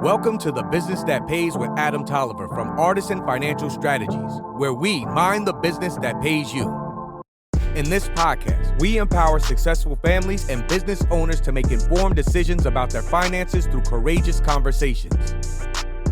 Welcome to The Business That Pays with Adam Tolliver from Artisan Financial Strategies, where we mind the business that pays you. In this podcast, we empower successful families and business owners to make informed decisions about their finances through courageous conversations.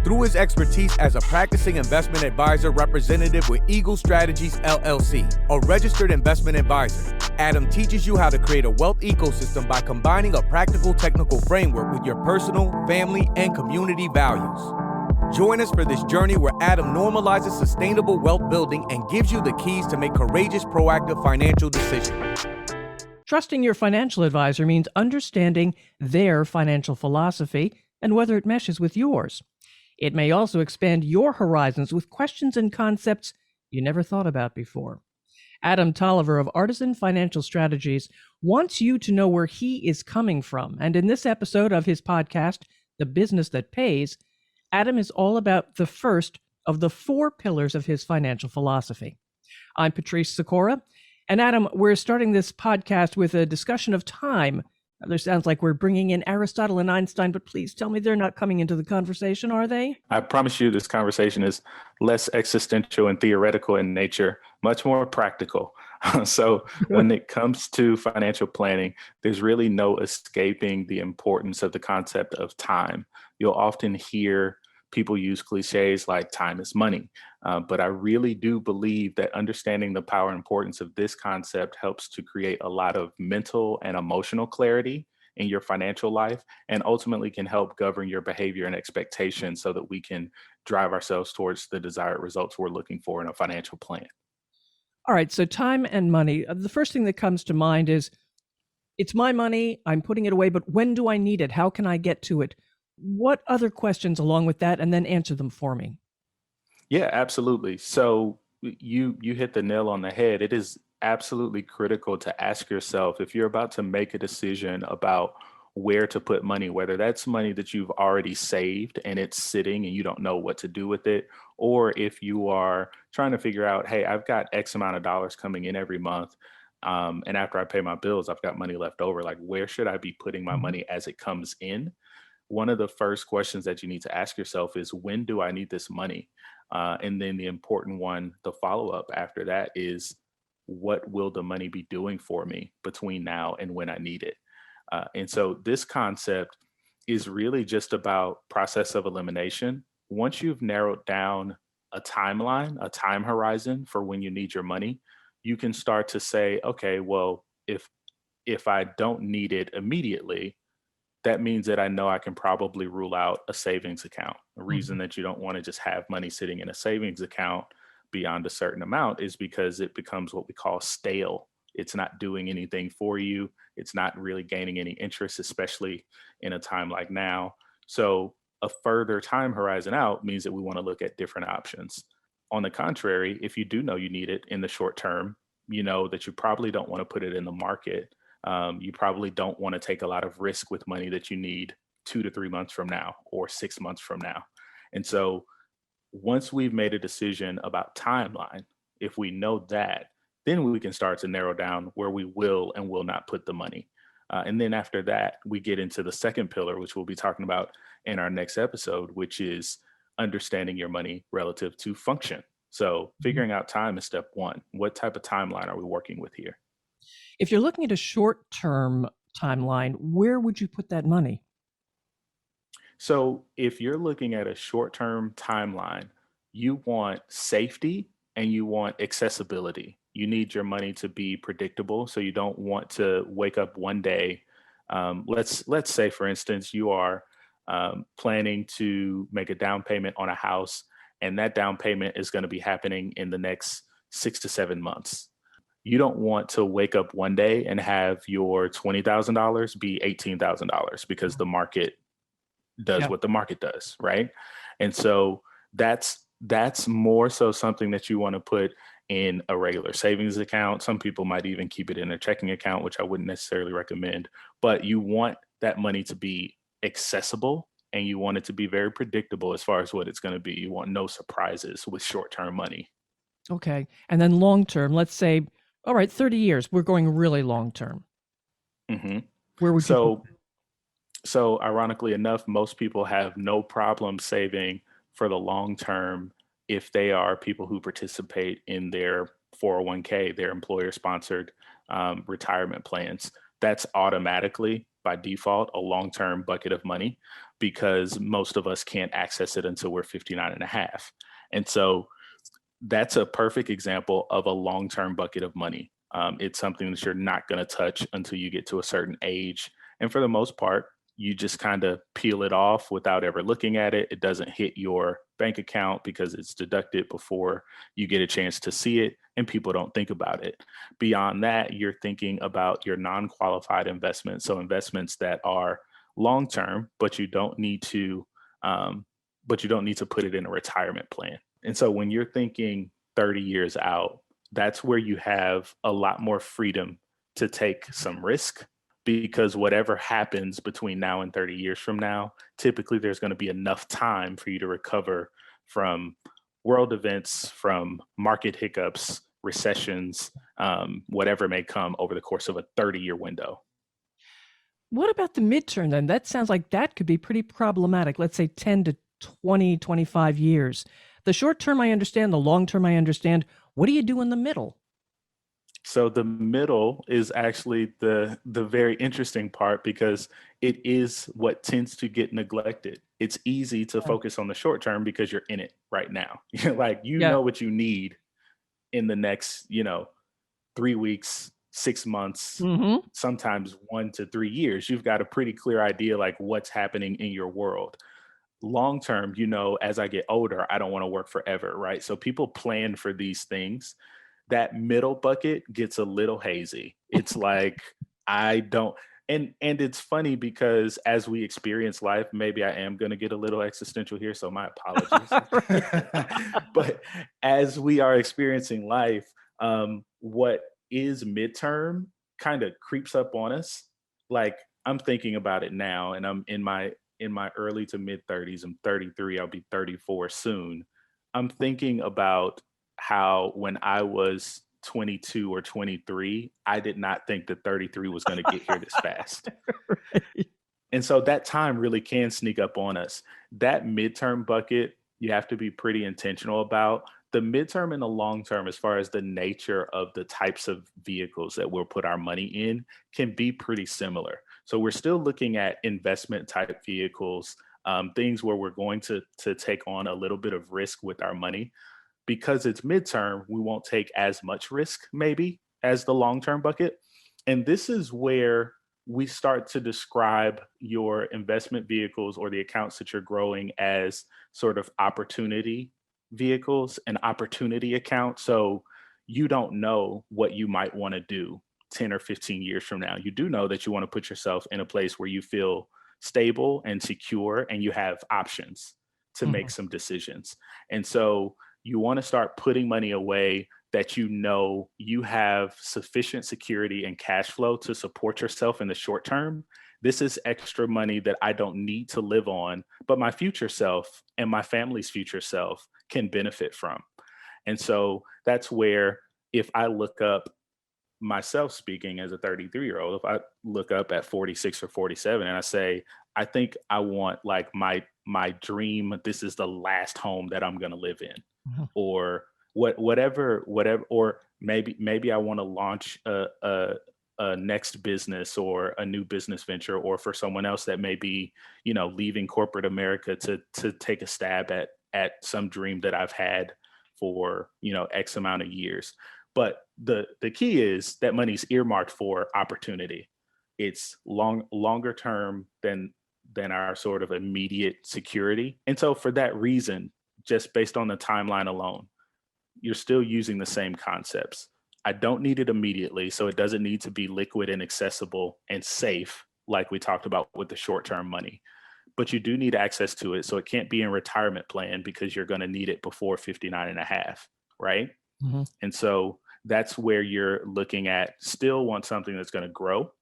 Through his expertise as a practicing investment advisor representative with Eagle Strategies, LLC, a registered investment advisor, Adam teaches you how to create a wealth ecosystem by combining a practical technical framework with your personal, family, and community values. Join us for this journey where Adam normalizes sustainable wealth building and gives you the keys to make courageous, proactive financial decisions. Trusting your financial advisor means understanding their financial philosophy and whether it meshes with yours. It may also expand your horizons with questions and concepts you never thought about before. Adam Tolliver of Artisan Financial Strategies wants you to know where he is coming from. And in this episode of his podcast, The Business That Pays, Adam is all about the first of the 4 pillars of his financial philosophy. I'm Patrice Sikora, and Adam, we're starting this podcast with a discussion of time. There sounds like we're bringing in Aristotle and Einstein, but please tell me they're not coming into the conversation, are they? I promise you this conversation is less existential and theoretical in nature, much more practical. So when it comes to financial planning, there's really no escaping the importance of the concept of time. You'll often hear people use cliches like time is money. But I really do believe that understanding the power and importance of this concept helps to create a lot of mental and emotional clarity in your financial life, and ultimately can help govern your behavior and expectations so that we can drive ourselves towards the desired results we're looking for in a financial plan. All right, so time and money. The first thing that comes to mind is, it's my money, I'm putting it away, but when do I need it? How can I get to it? What other questions along with that, and then answer them for me? Yeah, absolutely. So you hit the nail on the head. It is absolutely critical to ask yourself, if you're about to make a decision about where to put money, whether that's money that you've already saved and it's sitting and you don't know what to do with it, or if you are trying to figure out, hey, I've got X amount of dollars coming in every month. And after I pay my bills, I've got money left over. Like, where should I be putting my money as it comes in? One of the first questions that you need to ask yourself is, when do I need this money? And then the important one, the follow-up after that is, what will the money be doing for me between now and when I need it? And so this concept is really just about process of elimination. Once you've narrowed down a timeline, a time horizon for when you need your money, you can start to say, okay, well, if I don't need it immediately, that means that I know I can probably rule out a savings account. The reason that you don't want to just have money sitting in a savings account beyond a certain amount is because it becomes what we call stale. It's not doing anything for you. It's not really gaining any interest, especially in a time like now. So a further time horizon out means that we want to look at different options. On the contrary, if you do know you need it in the short term, you know that you probably don't want to put it in the market. You probably don't want to take a lot of risk with money that you need 2 to 3 months from now or 6 months from now. And so once we've made a decision about timeline, if we know that, then we can start to narrow down where we will and will not put the money. And then after that, we get into the second pillar, which we'll be talking about in our next episode, which is understanding your money relative to function. So figuring out time is step 1. What type of timeline are we working with here? If you're looking at a short-term timeline, where would you put that money? So if you're looking at a short-term timeline, you want safety and you want accessibility. You need your money to be predictable. So you don't want to wake up one day. Let's say, for instance, you are planning to make a down payment on a house, and that down payment is going to be happening in the next 6 to 7 months. You don't want to wake up one day and have your $20,000 be $18,000 because the market does what the market does, right? And so that's more so something that you want to put in a regular savings account. Some people might even keep it in a checking account, which I wouldn't necessarily recommend, but you want that money to be accessible and you want it to be very predictable as far as what it's going to be. You want no surprises with short-term money. Okay. And then long-term, let's say, all right, 30 years, we're going really long-term. Mm-hmm. Where would you put that? So ironically enough, most people have no problem saving for the long term if they are people who participate in their 401k, their employer sponsored retirement plans. That's automatically by default a long term bucket of money because most of us can't access it until we're 59 and a half. And so that's a perfect example of a long term bucket of money. It's something that you're not going to touch until you get to a certain age. And for the most part, you just kind of peel it off without ever looking at it. It doesn't hit your bank account because it's deducted before you get a chance to see it, and people don't think about it. Beyond that, you're thinking about your non-qualified investments, so investments that are long term, but you don't need to, put it in a retirement plan. And so when you're thinking 30 years out, that's where you have a lot more freedom to take some risk because whatever happens between now and 30 years from now, typically there's going to be enough time for you to recover from world events, from market hiccups, recessions, whatever may come over the course of a 30-year window. What about the midterm then? That sounds like that could be pretty problematic. Let's say 10 to 20, 25 years. The short term, I understand. The long term, I understand. What do you do in the middle? So the middle is actually the very interesting part because it is what tends to get neglected. It's easy to focus on the short term because you're in it right now. You're like, Yeah. know what you need in the next, 3 weeks, 6 months, sometimes 1 to 3 years. You've got a pretty clear idea like what's happening in your world. Long term, as I get older, I don't want to work forever, right? So people plan for these things. That middle bucket gets a little hazy. It's like I don't and it's funny because as we experience life, maybe I am going to get a little existential here, so my apologies. But as we are experiencing life, what is midterm kind of creeps up on us. Like I'm thinking about it now and I'm in my early to mid 30s. I'm 33, I'll be 34 soon. I'm thinking about how when I was 22 or 23, I did not think that 33 was going to get here this fast. Right. And so that time really can sneak up on us. That midterm bucket, you have to be pretty intentional about. The midterm and the long term, as far as the nature of the types of vehicles that we'll put our money in, can be pretty similar. So we're still looking at investment type vehicles, things where we're going to take on a little bit of risk with our money. Because it's midterm, we won't take as much risk maybe as the long-term bucket. And this is where we start to describe your investment vehicles or the accounts that you're growing as sort of opportunity vehicles, an opportunity account. So you don't know what you might want to do 10 or 15 years from now. You do know that you want to put yourself in a place where you feel stable and secure and you have options to make some decisions. And so you want to start putting money away that you have sufficient security and cash flow to support yourself in the short term. This is extra money that I don't need to live on, but my future self and my family's future self can benefit from. And so that's where if I look up myself speaking as a 33-year-old, if I look up at 46 or 47 and I say, I think I want like my dream, this is the last home that I'm going to live in. Or whatever, or maybe I want to launch a next business or a new business venture, or for someone else that may be, leaving corporate America to take a stab at some dream that I've had for, X amount of years. But the key is that money's earmarked for opportunity. It's longer term than our sort of immediate security. And so for that reason, just based on the timeline alone, you're still using the same concepts. I don't need it immediately, so it doesn't need to be liquid and accessible and safe like we talked about with the short-term money. But you do need access to it, so it can't be in retirement plan because you're going to need it before 59 and a half, right? And so that's where you're looking at still want something that's going to grow,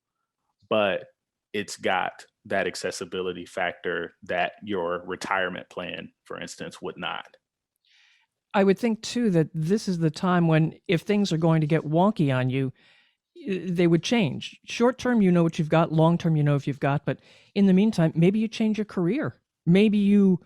but it's got that accessibility factor that your retirement plan, for instance, would not. I would think too that this is the time when if things are going to get wonky on you, they would change. Short term, you know what you've got. Long term, you know if you've got. But in the meantime, maybe you change your career. Maybe you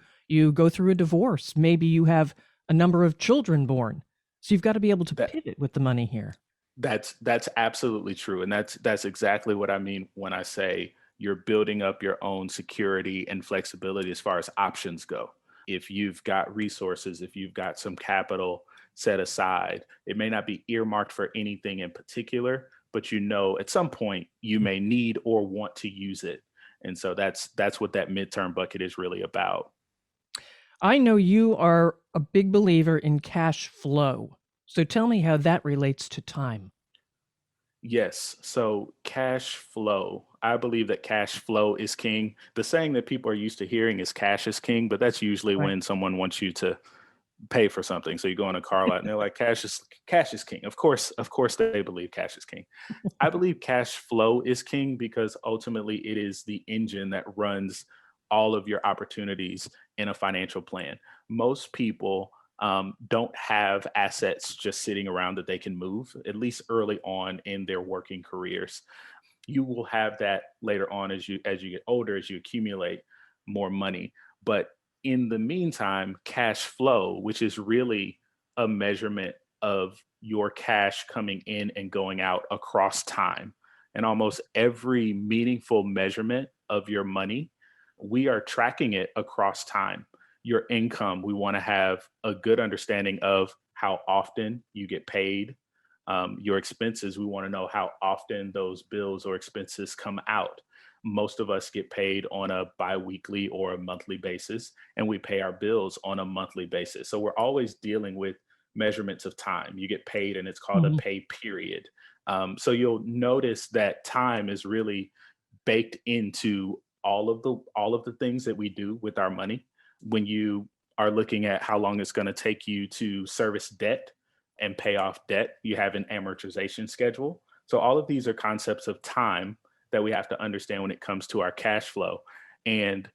go through a divorce. Maybe you have a number of children born. So you've got to be able to That pivot with the money here. that's absolutely true, and that's exactly what I mean when I say you're building up your own security and flexibility as far as options go. If you've got resources, if you've got some capital set aside, it may not be earmarked for anything in particular, but you know at some point you may need or want to use it. And so that's what that midterm bucket is really about. I know you are a big believer in cash flow. So tell me how that relates to time. Yes. So cash flow. I believe that cash flow is king. The saying that people are used to hearing is cash is king, but that's usually Right. when someone wants you to pay for something. So you go in a car lot and they're like, cash is king. Of course they believe cash is king. I believe cash flow is king because ultimately it is the engine that runs all of your opportunities in a financial plan. Most people don't have assets just sitting around that they can move, at least early on in their working careers. You will have that later on as you get older, as you accumulate more money. But in the meantime, cash flow, which is really a measurement of your cash coming in and going out across time. And almost every meaningful measurement of your money, we are tracking it across time. Your income, we want to have a good understanding of how often you get paid. Your expenses, we want to know how often those bills or expenses come out. Most of us get paid on a biweekly or a monthly basis, and we pay our bills on a monthly basis. So we're always dealing with measurements of time. You get paid, and it's called a Mhm. pay period. So you'll notice that time is really baked into all of the things that we do with our money. When you are looking at how long it's going to take you to service debt and pay off debt, you have an amortization schedule. So all of these are concepts of time that we have to understand when it comes to our cash flow. And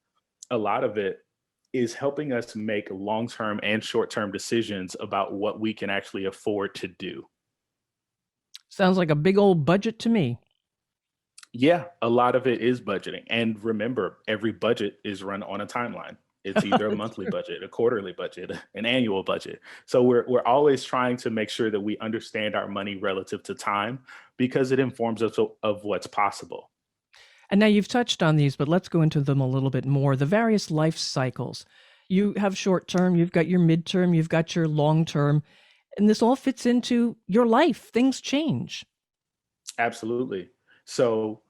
a lot of it is helping us make long-term and short-term decisions about what we can actually afford to do. Sounds like a big old budget to me. Yeah, a lot of it is budgeting. And remember, every budget is run on a timeline. It's either a That's monthly true. budget, a quarterly budget, an annual budget. So we're always trying to make sure that we understand our money relative to time because it informs us of what's possible. And now you've touched on these, but let's go into them a little bit more. The various life cycles. You have short term, you've got your midterm, you've got your long term, and this all fits into your life. Things change. Absolutely. So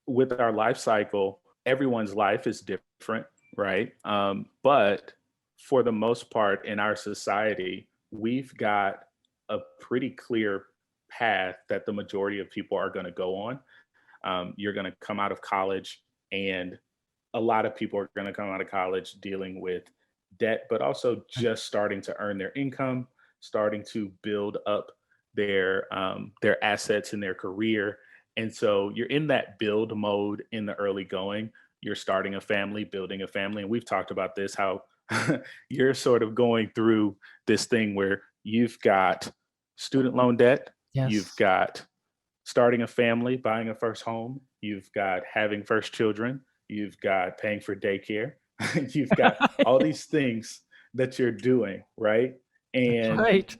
with our life cycle, everyone's life is different, right? But for the most part in our society, we've got a pretty clear path that the majority of people are going to go on. You're going to come out of college, and a lot of people are going to come out of college dealing with debt, but also just starting to earn their income, starting to build up their assets in their career. And so you're in that build mode in the early going. You're starting a family, building a family, and we've talked about this how you're sort of going through this thing where you've got student loan debt, you've Yes. got starting a family, buying a first home, you've got having first children, you've got paying for daycare, you've got all these things that you're doing, right? That's And right.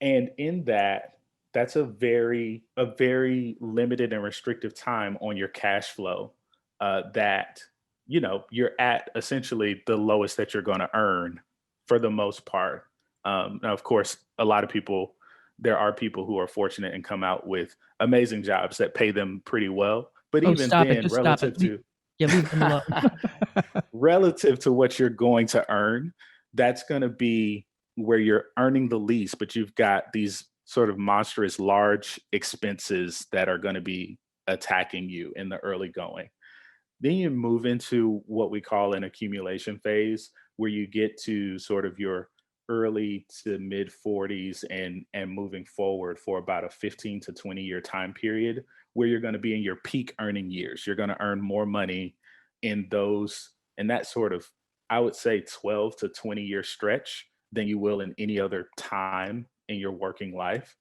and in that, that's a very limited and restrictive time on your cash flow that you're at essentially the lowest that you're going to earn for the most part. Now, of course, there are people who are fortunate and come out with amazing jobs that pay them pretty well. But Oh, even stop it. then, Just stop it. Yeah, leave them alone. relative to what you're going to earn, that's going to be where you're earning the least, but you've got these sort of monstrous large expenses that are going to be attacking you in the early going. Then you move into what we call an accumulation phase, where you get to sort of your early to mid 40s and moving forward for about a 15 to 20-year time period where you're going to be in your peak earning years. You're going to earn more money in that sort of, I would say, 12 to 20-year stretch than you will in any other time in your working life.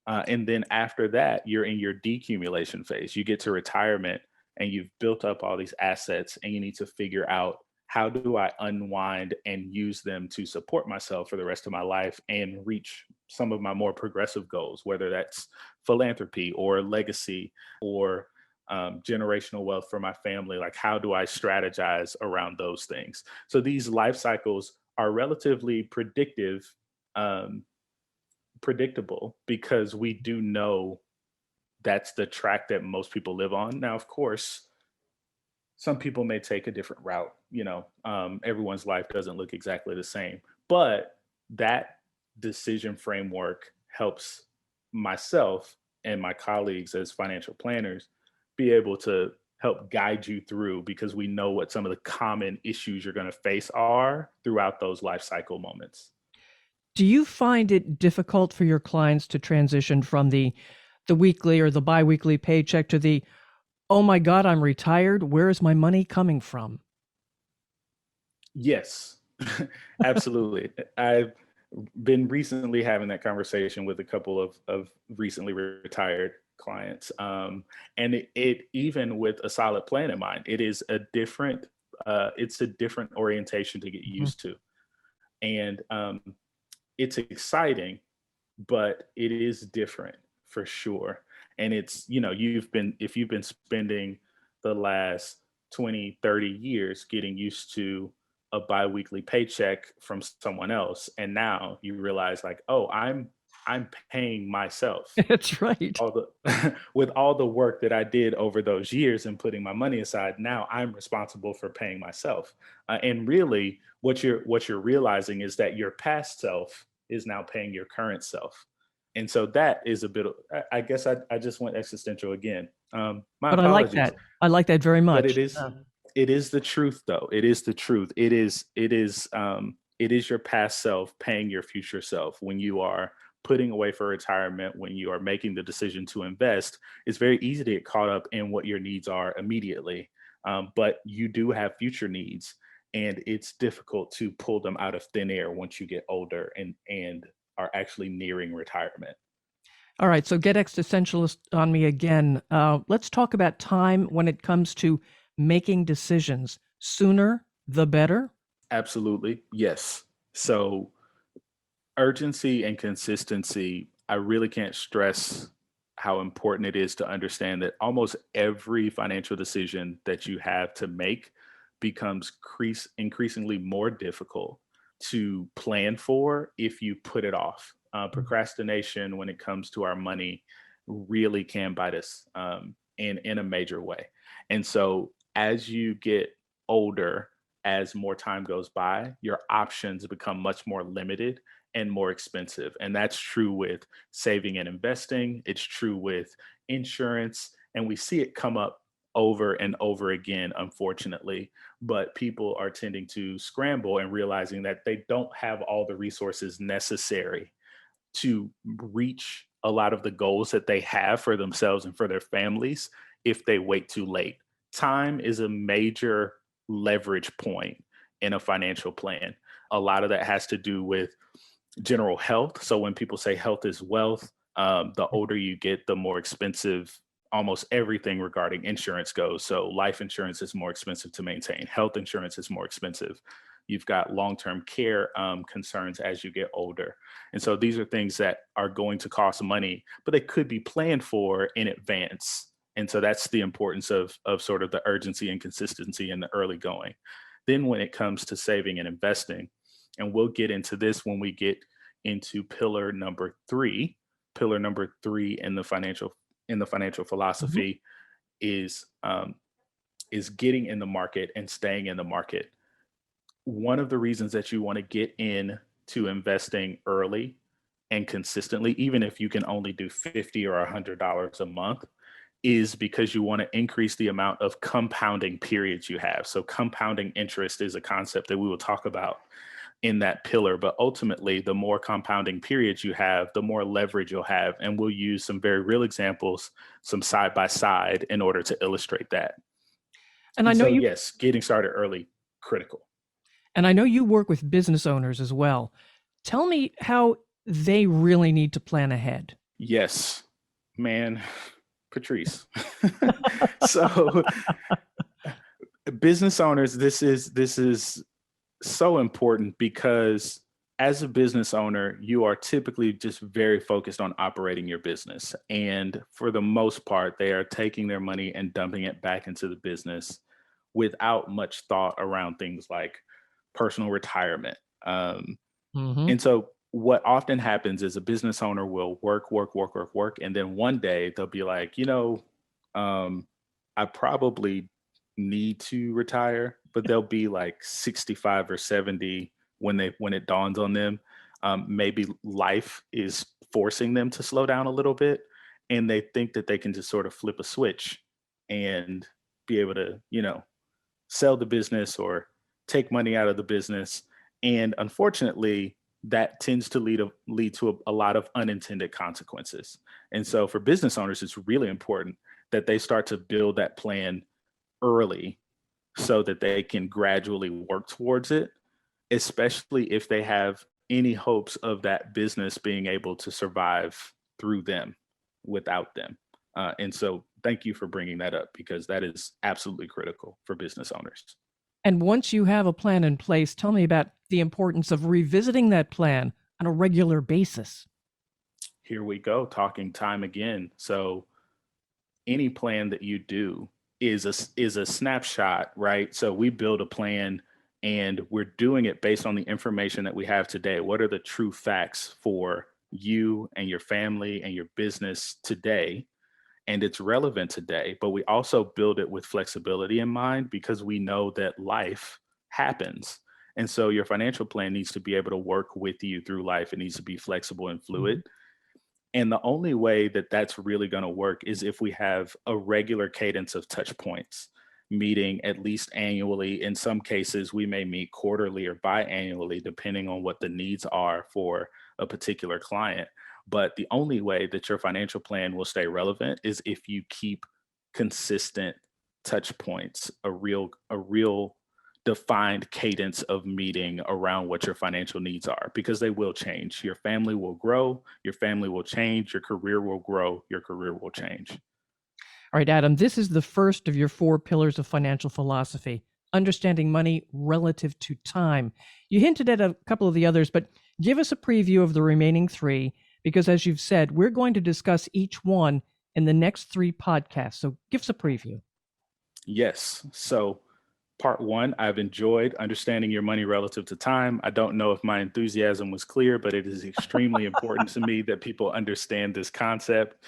And then after that, you're in your decumulation phase. You get to retirement and you've built up all these assets, and you need to figure out, how do I unwind and use them to support myself for the rest of my life and reach some of my more progressive goals, whether that's philanthropy or legacy or generational wealth for my family. Like, how do I strategize around those things? So these life cycles are relatively um, predictable, because we do know that's the track that most people live on. Now, of course, some people may take a different route. Everyone's life doesn't look exactly the same, but that decision framework helps myself and my colleagues as financial planners be able to help guide you through, because we know what some of the common issues you're going to face are throughout those life cycle moments. Do you find it difficult for your clients to transition from the weekly or the biweekly paycheck to the, oh my God, I'm retired, where is my money coming from? Yes, absolutely. I've been recently having that conversation with a couple of recently retired clients. And it, even with a solid plan in mind, it's a different orientation to get Mhm. used to. And it's exciting, but it is different for sure. And it's, if you've been spending the last 20, 30 years getting used to a biweekly paycheck from someone else, and now you realize, like, oh, I'm paying myself That's right. all the with all the work that I did over those years and putting my money aside. Now I'm responsible for paying myself. And really, what you're realizing is that your past self is now paying your current self. And so that is a bit of, I guess I just went existential again. My But I like apologies. that. I like that very But much. it is the truth, though. It is the truth. It is your past self paying your future self. When you are putting away for retirement, when you are making the decision to invest, it's very easy to get caught up in what your needs are immediately. But you do have future needs, and it's difficult to pull them out of thin air once you get older and are actually nearing retirement. All right, so get existentialist on me again. Let's talk about time when it comes to making decisions. Sooner, the better. Absolutely. Yes. So urgency and consistency, I really can't stress how important it is to understand that almost every financial decision that you have to make becomes increasingly more difficult to plan for if you put it off. Procrastination, when it comes to our money, really can bite us in a major way. And so, as you get older, as more time goes by, your options become much more limited and more expensive. And that's true with saving and investing. It's true with insurance. And we see it come up over and over again, unfortunately. But people are tending to scramble and realizing that they don't have all the resources necessary to reach a lot of the goals that they have for themselves and for their families if they wait too late. Time is a major leverage point in a financial plan. A lot of that has to do with general health. So when people say health is wealth, the older you get, the more expensive almost everything regarding insurance goes. So life insurance is more expensive to maintain. Health insurance is more expensive. You've got long-term care concerns as you get older. And so these are things that are going to cost money, but they could be planned for in advance. And so that's the importance of sort of the urgency and consistency in the early going. Then when it comes to saving and investing, and we'll get into this when we get into pillar number three in the financial Mhm. philosophy is getting in the market and staying in the market. One of the reasons that you want to get in to investing early and consistently, even if you can only do 50 or $100 a month, is because you want to increase the amount of compounding periods you have. So compounding interest is a concept that we will talk about in that pillar, but ultimately the more compounding periods you have, the more leverage you'll have. And we'll use some very real examples, some side by side, in order to illustrate that. And I And know so you yes, getting started early, critical. and I know you work with business owners as well. Tell me how they really need to plan ahead. Yes, man, Patrice. So business owners, this is so important because as a business owner, you are typically just very focused on operating your business. And for the most part, they are taking their money and dumping it back into the business without much thought around things like personal retirement. Mm-hmm. And so, what often happens is a business owner will work, work, work, work, work. And then one day they'll be like, um, I probably need to retire, but they'll be like 65 or 70 when it dawns on them. Maybe life is forcing them to slow down a little bit, and they think that they can just sort of flip a switch and be able to, sell the business or take money out of the business. And unfortunately, that tends to lead to a lot of unintended consequences. And so for business owners, it's really important that they start to build that plan early so that they can gradually work towards it, especially if they have any hopes of that business being able to survive through them without them. And so, thank you for bringing that up because that is absolutely critical for business owners. And once you have a plan in place, tell me about the importance of revisiting that plan on a regular basis. Here we go, talking time again. So, any plan that you do is a snapshot, right? So we build a plan and we're doing it based on the information that we have today. What are the true facts for you and your family and your business today? And it's relevant today, but we also build it with flexibility in mind because we know that life happens. And so your financial plan needs to be able to work with you through life. It needs to be flexible and Mhm. fluid. And the only way that that's really going to work is if we have a regular cadence of touch points, meeting at least annually. In some cases, we may meet quarterly or biannually, depending on what the needs are for a particular client. But the only way that your financial plan will stay relevant is if you keep consistent touch points, a real defined cadence of meeting around what your financial needs are because they will change. Your family will grow, your family will change, your career will grow, your career will change. All right, Adam, this is the first of your four pillars of financial philosophy, understanding money relative to time. You hinted at a couple of the others, but give us a preview of the remaining three, because as you've said, we're going to discuss each one in the next three podcasts. So give us a preview. Yes. So, part one, I've enjoyed understanding your money relative to time. I don't know if my enthusiasm was clear, but it is extremely important to me that people understand this concept.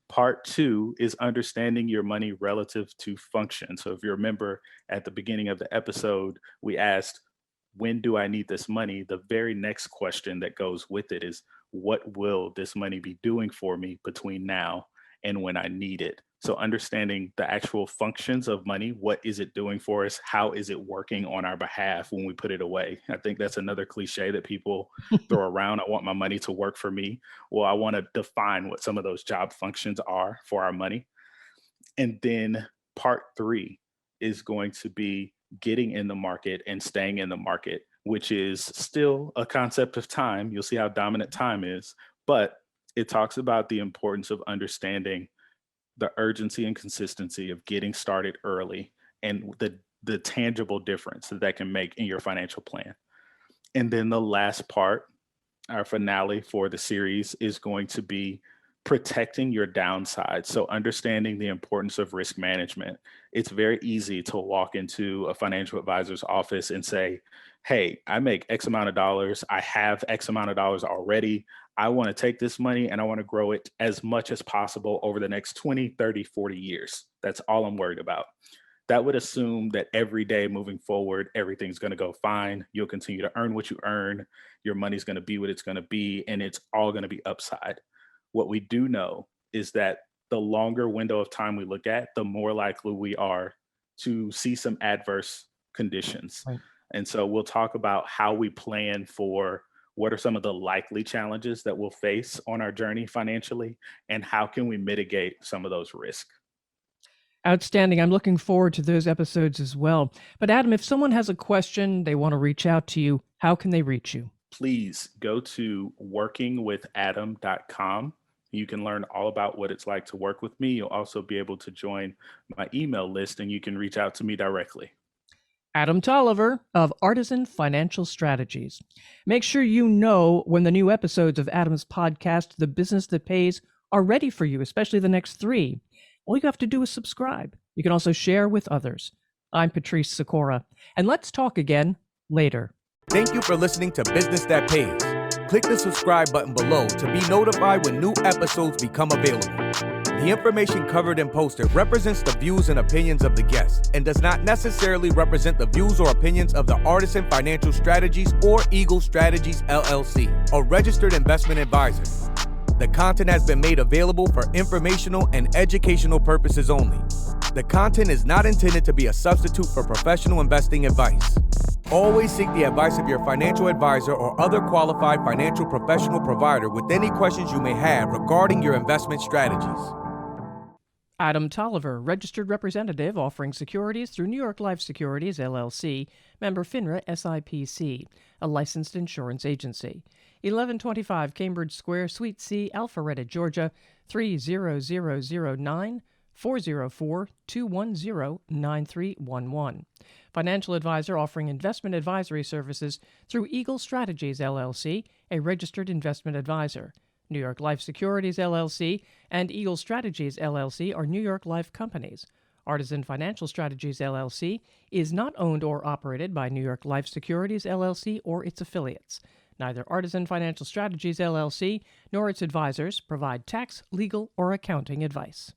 Part two is understanding your money relative to function. So, if you remember at the beginning of the episode, we asked, when do I need this money? The very next question that goes with it is, what will this money be doing for me between now and when I need it? So, understanding the actual functions of money, what is it doing for us? How is it working on our behalf when we put it away? I think that's another cliche that people throw around. I want my money to work for me. Well, I want to define what some of those job functions are for our money. And then part three is going to be getting in the market and staying in the market, which is still a concept of time. You'll see how dominant time is, but it talks about the importance of understanding the urgency and consistency of getting started early and the tangible difference that can make in your financial plan. And then the last part, our finale for the series, is going to be protecting your downside. So, understanding the importance of risk management. It's very easy to walk into a financial advisor's office and say, hey, I make X amount of dollars. I have X amount of dollars already. I want to take this money and I want to grow it as much as possible over the next 20, 30, 40 years. That's all I'm worried about. That would assume that every day moving forward, everything's going to go fine. You'll continue to earn what you earn. Your money's going to be what it's going to be, and it's all going to be upside. What we do know is that the longer window of time we look at, the more likely we are to see some adverse conditions. Right. And so we'll talk about how we plan for what are some of the likely challenges that we'll face on our journey financially, and how can we mitigate some of those risks. Outstanding. I'm looking forward to those episodes as well. But Adam, if someone has a question, they want to reach out to you, how can they reach you? Please go to workingwithadam.com You can learn all about what it's like to work with me. You'll also be able to join my email list and you can reach out to me directly. Adam Tolliver of Artisan Financial Strategies. Make sure you know when the new episodes of Adam's podcast, The Business That Pays, are ready for you, especially the next 3. All you have to do is subscribe. You can also share with others. I'm Patrice Sikora, and let's talk again later. Thank you for listening to Business That Pays. Click the subscribe button below to be notified when new episodes become available. The information covered and posted represents the views and opinions of the guests and does not necessarily represent the views or opinions of the Artisan Financial Strategies or Eagle Strategies LLC, a registered investment advisor. The content has been made available for informational and educational purposes only. The content is not intended to be a substitute for professional investing advice. Always seek the advice of your financial advisor or other qualified financial professional provider with any questions you may have regarding your investment strategies. Adam Tolliver, registered representative offering securities through New York Life Securities, LLC, member FINRA SIPC, a licensed insurance agency. 1125 Cambridge Square, Suite C, Alpharetta, Georgia, 30009, 404-210-9311. Financial advisor offering investment advisory services through Eagle Strategies, LLC, a registered investment advisor. New York Life Securities, LLC, and Eagle Strategies, LLC are New York Life companies. Artisan Financial Strategies, LLC, is not owned or operated by New York Life Securities, LLC, or its affiliates. Neither Artisan Financial Strategies, LLC, nor its advisors provide tax, legal, or accounting advice.